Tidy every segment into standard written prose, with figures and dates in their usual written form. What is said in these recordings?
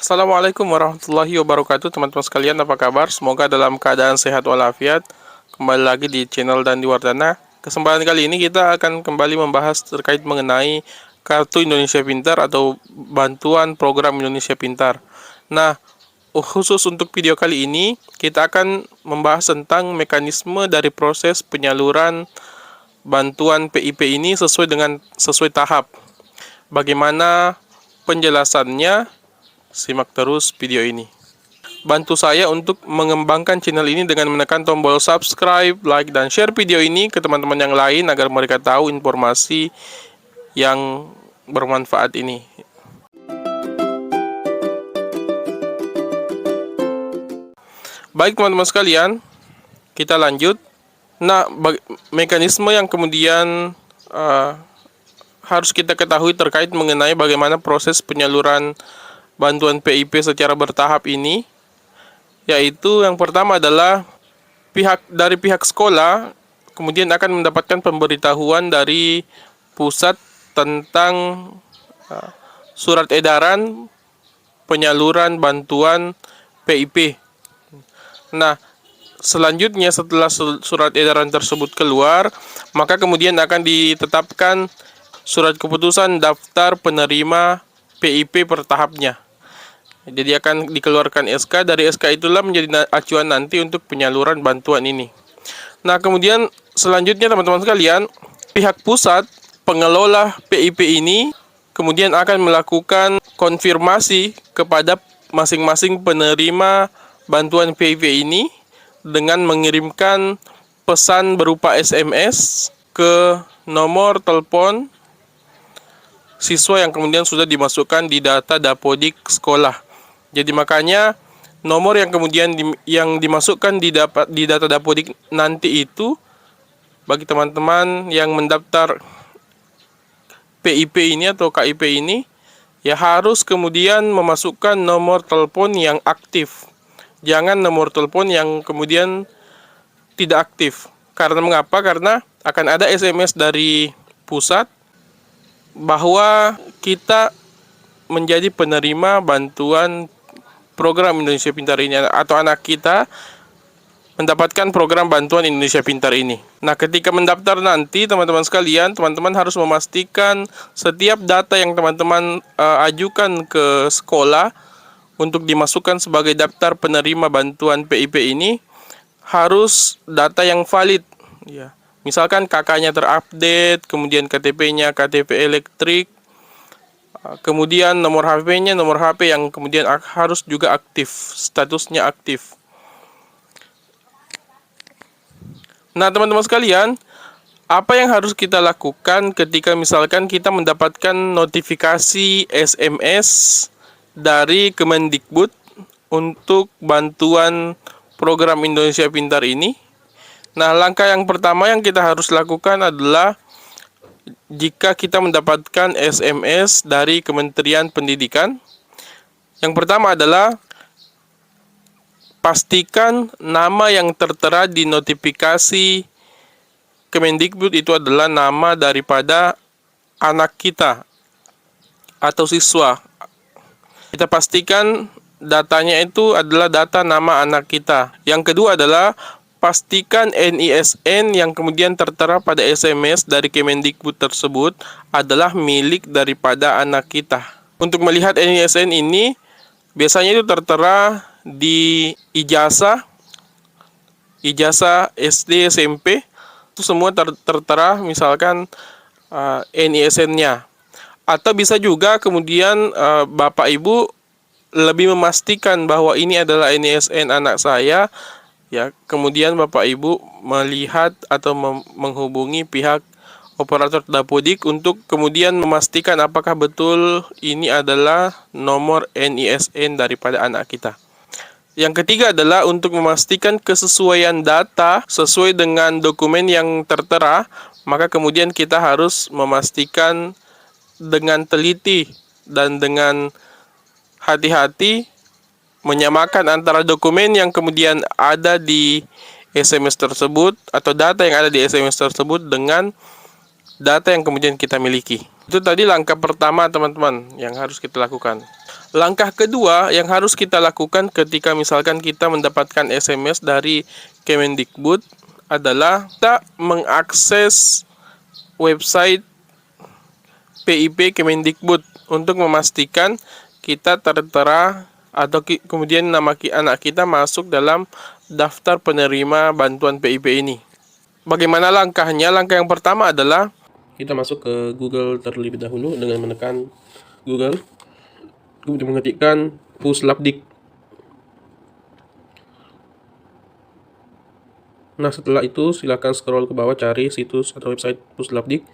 Assalamualaikum warahmatullahi wabarakatuh, teman-teman sekalian, apa kabar? Semoga dalam keadaan sehat walafiat. Kembali lagi di channel Dandi Wardana. Kesempatan kali ini kita akan kembali membahas terkait mengenai Kartu Indonesia Pintar atau bantuan program Indonesia Pintar. Nah, khusus untuk video kali ini kita akan membahas tentang mekanisme dari proses penyaluran bantuan PIP ini sesuai tahap. Bagaimana penjelasannya? Simak terus video ini. Bantu saya untuk mengembangkan channel ini dengan menekan tombol subscribe, like, dan share video ini ke teman-teman yang lain agar mereka tahu informasi yang bermanfaat ini. Baik teman-teman sekalian, kita lanjut. Nah, mekanisme yang kemudian harus kita ketahui terkait mengenai bagaimana proses penyaluran bantuan PIP secara bertahap ini, yaitu yang pertama adalah dari pihak sekolah kemudian akan mendapatkan pemberitahuan dari pusat tentang surat edaran penyaluran bantuan PIP. Nah, selanjutnya setelah surat edaran tersebut keluar, maka kemudian akan ditetapkan surat keputusan daftar penerima PIP per tahapnya. Jadi akan dikeluarkan SK, dari SK itulah menjadi acuan nanti untuk penyaluran bantuan ini. Nah, kemudian selanjutnya teman-teman sekalian, pihak pusat pengelola PIP ini kemudian akan melakukan konfirmasi kepada masing-masing penerima bantuan PIP ini dengan mengirimkan pesan berupa SMS ke nomor telepon siswa yang kemudian sudah dimasukkan di data Dapodik sekolah. Jadi makanya nomor yang kemudian yang dimasukkan di data Dapodik nanti itu bagi teman-teman yang mendaftar PIP ini atau KIP ini ya harus kemudian memasukkan nomor telepon yang aktif. Jangan nomor telepon yang kemudian tidak aktif. Karena mengapa? Karena akan ada SMS dari pusat bahwa kita menjadi penerima bantuan program Indonesia Pintar ini, atau anak kita mendapatkan program bantuan Indonesia Pintar ini. Nah, ketika mendaftar nanti teman-teman sekalian, teman-teman harus memastikan setiap data yang teman-teman ajukan ke sekolah untuk dimasukkan sebagai daftar penerima bantuan PIP ini harus data yang valid, ya. Misalkan kakaknya terupdate, kemudian KTP-nya KTP elektrik, kemudian nomor HP-nya nomor HP yang kemudian harus juga aktif, statusnya aktif. Nah, teman-teman sekalian, apa yang harus kita lakukan ketika misalkan kita mendapatkan notifikasi SMS dari Kemendikbud untuk bantuan program Indonesia Pintar ini? Nah, langkah yang pertama yang kita harus lakukan adalah jika kita mendapatkan SMS dari Kementerian Pendidikan, yang pertama adalah pastikan nama yang tertera di notifikasi Kemendikbud itu adalah nama daripada anak kita atau siswa. Kita pastikan datanya itu adalah data nama anak kita. Yang kedua adalah pastikan NISN yang kemudian tertera pada SMS dari Kemendikbud tersebut adalah milik daripada anak kita. Untuk melihat NISN ini, biasanya itu tertera di ijazah SD, SMP, itu semua tertera misalkan NISN-nya. Atau bisa juga kemudian Bapak Ibu lebih memastikan bahwa ini adalah NISN anak saya, ya, kemudian Bapak Ibu melihat atau menghubungi pihak operator Dapodik untuk kemudian memastikan apakah betul ini adalah nomor NISN daripada anak kita. Yang ketiga adalah untuk memastikan kesesuaian data sesuai dengan dokumen yang tertera, maka kemudian kita harus memastikan dengan teliti dan dengan hati-hati menyamakan antara dokumen yang kemudian ada di SMS tersebut atau data yang ada di SMS tersebut dengan data yang kemudian kita miliki. Itu tadi langkah pertama teman-teman yang harus kita lakukan. Langkah kedua yang harus kita lakukan ketika misalkan kita mendapatkan SMS dari Kemendikbud adalah kita mengakses website PIP Kemendikbud untuk memastikan kita tertera atau kemudian nama anak kita masuk dalam daftar penerima bantuan PIP ini. Bagaimana langkahnya? Langkah yang pertama adalah kita masuk ke Google terlebih dahulu dengan menekan Google, kemudian mengetikkan Puslapdik. Nah, setelah itu silakan scroll ke bawah cari situs atau website Puslapdik.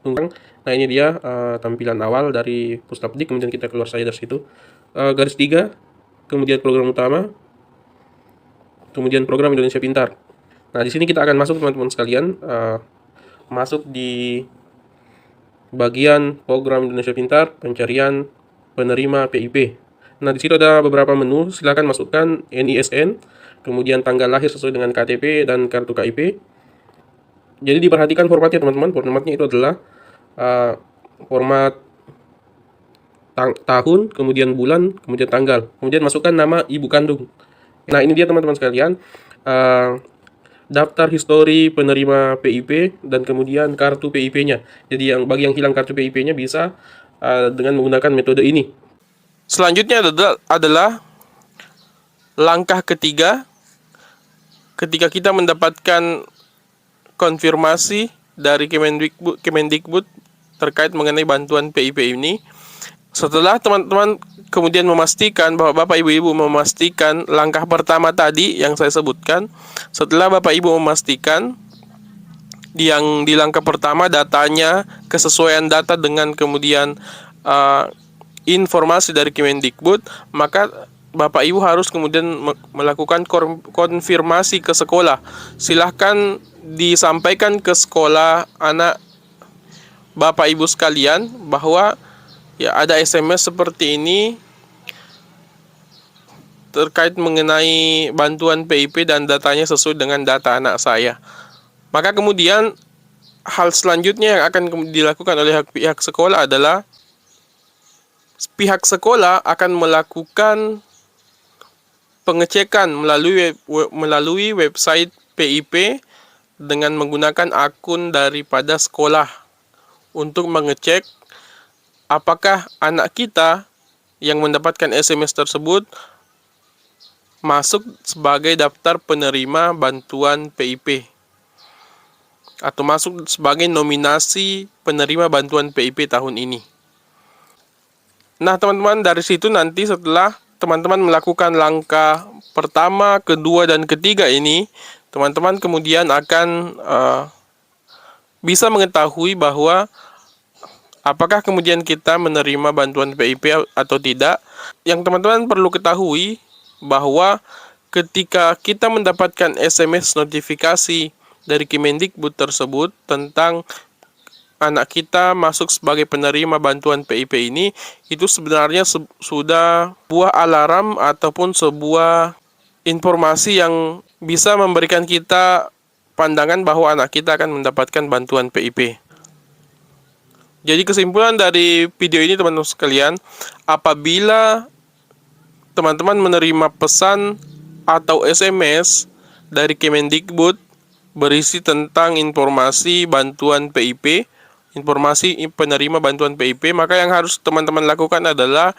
Nah, ini dia tampilan awal dari Puslapdik, kemudian kita keluar saja dari situ. Garis 3, kemudian program utama, kemudian program Indonesia Pintar. Nah, di sini kita akan masuk teman-teman sekalian, masuk di bagian program Indonesia Pintar, pencarian penerima PIP. Nah, di situ ada beberapa menu, silakan masukkan NISN, kemudian tanggal lahir sesuai dengan KTP dan kartu KIP. Jadi diperhatikan formatnya teman-teman, formatnya itu adalah format tahun, kemudian bulan, kemudian tanggal, kemudian masukkan nama ibu kandung. Nah, ini dia teman-teman sekalian, daftar histori penerima PIP dan kemudian kartu PIP-nya. Jadi bagi yang hilang kartu PIP-nya bisa dengan menggunakan metode ini. Selanjutnya adalah langkah ketiga, ketika kita mendapatkan konfirmasi dari Kemendikbud terkait mengenai bantuan PIP ini. Setelah teman-teman kemudian memastikan bahwa Bapak Ibu memastikan langkah pertama tadi yang saya sebutkan, setelah Bapak Ibu memastikan yang di langkah pertama datanya, kesesuaian data dengan kemudian informasi dari Kemendikbud, maka Bapak Ibu harus kemudian melakukan konfirmasi ke sekolah. Silahkan disampaikan ke sekolah anak Bapak Ibu sekalian bahwa ya ada SMS seperti ini terkait mengenai bantuan PIP dan datanya sesuai dengan data anak saya. Maka kemudian hal selanjutnya yang akan dilakukan oleh pihak sekolah adalah pihak sekolah akan melakukan pengecekan melalui website PIP dengan menggunakan akun daripada sekolah untuk mengecek apakah anak kita yang mendapatkan SMS tersebut masuk sebagai daftar penerima bantuan PIP atau masuk sebagai nominasi penerima bantuan PIP tahun ini. Nah, teman-teman, dari situ nanti setelah teman-teman melakukan langkah pertama, kedua, dan ketiga ini, teman-teman kemudian akan bisa mengetahui bahwa apakah kemudian kita menerima bantuan PIP atau tidak. Yang teman-teman perlu ketahui bahwa ketika kita mendapatkan SMS notifikasi dari Kemendikbud tersebut tentang anak kita masuk sebagai penerima bantuan PIP ini, itu sebenarnya sudah sebuah alarm ataupun sebuah informasi yang bisa memberikan kita pandangan bahwa anak kita akan mendapatkan bantuan PIP. Jadi kesimpulan dari video ini teman-teman sekalian, apabila teman-teman menerima pesan atau SMS dari Kemendikbud berisi tentang informasi bantuan PIP, informasi penerima bantuan PIP, maka yang harus teman-teman lakukan adalah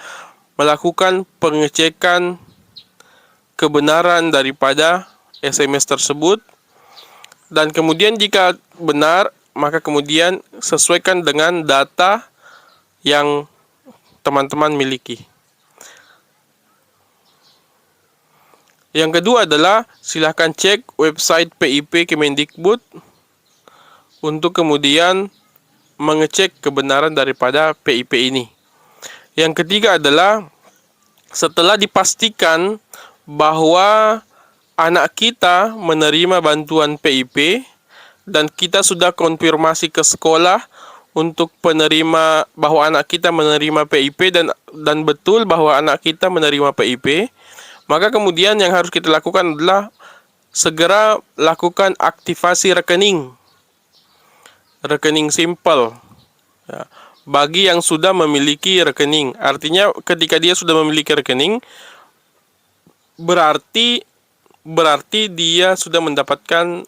melakukan pengecekan kebenaran daripada SMS tersebut, dan kemudian jika benar, maka kemudian sesuaikan dengan data yang teman-teman miliki. Yang kedua adalah silahkan cek website PIP Kemendikbud untuk kemudian mengecek kebenaran daripada PIP ini. Yang ketiga adalah setelah dipastikan bahwa anak kita menerima bantuan PIP dan kita sudah konfirmasi ke sekolah untuk penerima bahwa anak kita menerima PIP dan betul bahwa anak kita menerima PIP, maka kemudian yang harus kita lakukan adalah segera lakukan aktivasi rekening simple. Ya. bagi yang sudah memiliki rekening. Artinya ketika dia sudah memiliki rekening, berarti dia sudah mendapatkan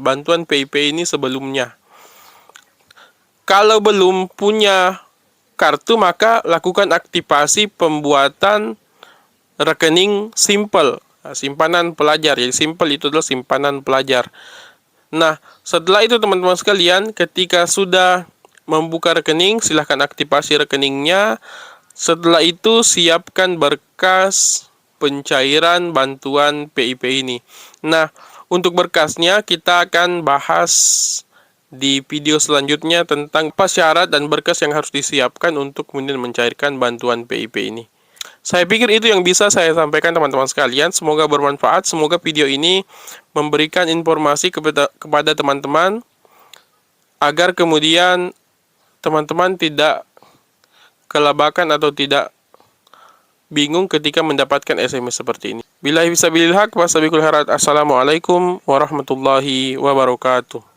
bantuan PIP ini sebelumnya. Kalau belum punya kartu, maka lakukan aktivasi pembuatan rekening simple, simpanan pelajar. Jadi simple itu adalah simpanan pelajar. Nah, setelah itu teman-teman sekalian, ketika sudah membuka rekening, silahkan aktivasi rekeningnya. Setelah itu siapkan berkas pencairan bantuan PIP ini. Nah, untuk berkasnya kita akan bahas di video selanjutnya tentang apa syarat dan berkas yang harus disiapkan untuk kemudian mencairkan bantuan PIP ini. Saya pikir itu yang bisa saya sampaikan teman-teman sekalian. Semoga bermanfaat. Semoga video ini memberikan informasi kepada teman-teman agar kemudian teman-teman tidak kelabakan atau tidak bingung ketika mendapatkan SMS seperti ini. Billahi fisabilil haq wa sabiqul harat. Assalamualaikum warahmatullahi wabarakatuh.